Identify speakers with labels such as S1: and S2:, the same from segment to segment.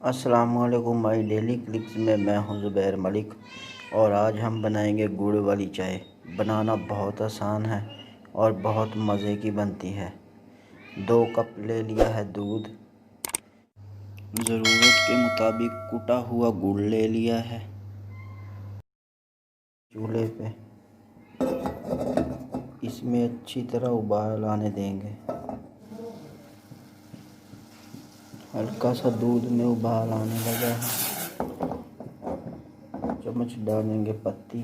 S1: अस्सलामुअलैकुम my daily clips में मैं हूं ज़ुबैर मलिक और आज हम बनाएंगे गुड़ वाली चाय। बनाना बहुत आसान है और बहुत मज़े की बनती है। 2 कप ले लिया है दूध। ज़रूरत के मुताबिक कुटा हुआ गुड़ ले लिया है। चूल्हे पे इसमें अच्छी तरह उबाल आने देंगे। हल्का सा दूध में उबाल आने लगा है। चम्मच डालेंगे पत्ती।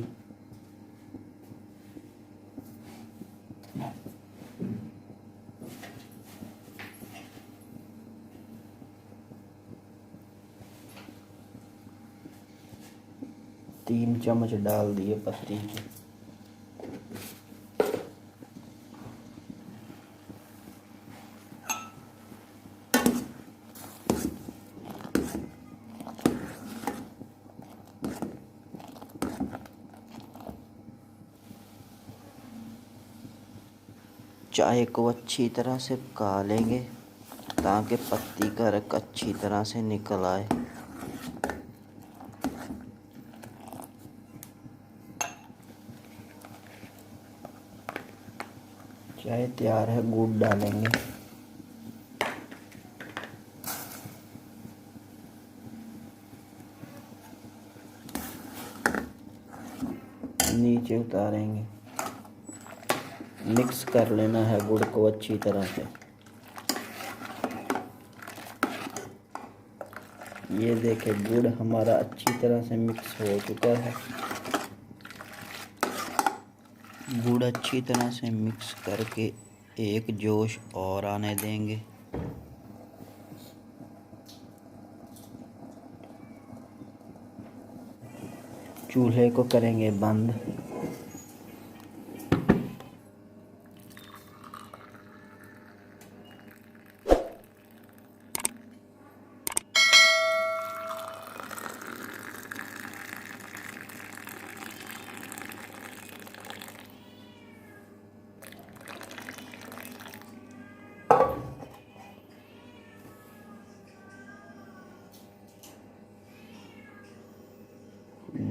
S1: तीन चम्मच डाल दिए पत्ती के। चाय को अच्छी तरह से पका लेंगे ताकि पत्ती का रस अच्छी तरह से निकल आए। चाय तैयार है, गुड़ डालेंगे। नीचे उतारेंगे। मिक्स कर लेना है गुड़ को अच्छी तरह से। ये देखें, गुड़ हमारा अच्छी तरह से मिक्स हो चुका है। गुड़ अच्छी तरह से मिक्स करके एक जोश और आने देंगे। चूल्हे को करेंगे बंद।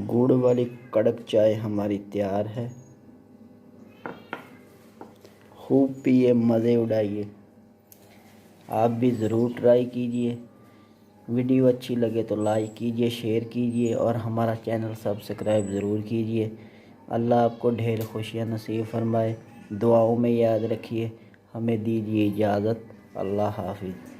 S1: गुड़ वाली कड़क चाय हमारी तैयार है। खूब पिए, मज़े उड़ाइए। आप भी ज़रूर ट्राई कीजिए। वीडियो अच्छी लगे तो लाइक कीजिए, शेयर कीजिए और हमारा चैनल सब्सक्राइब ज़रूर कीजिए। अल्लाह आपको ढेर खुशियाँ नसीब फरमाए। दुआओं में याद रखिए। हमें दीजिए इजाज़त। अल्लाह हाफिज़।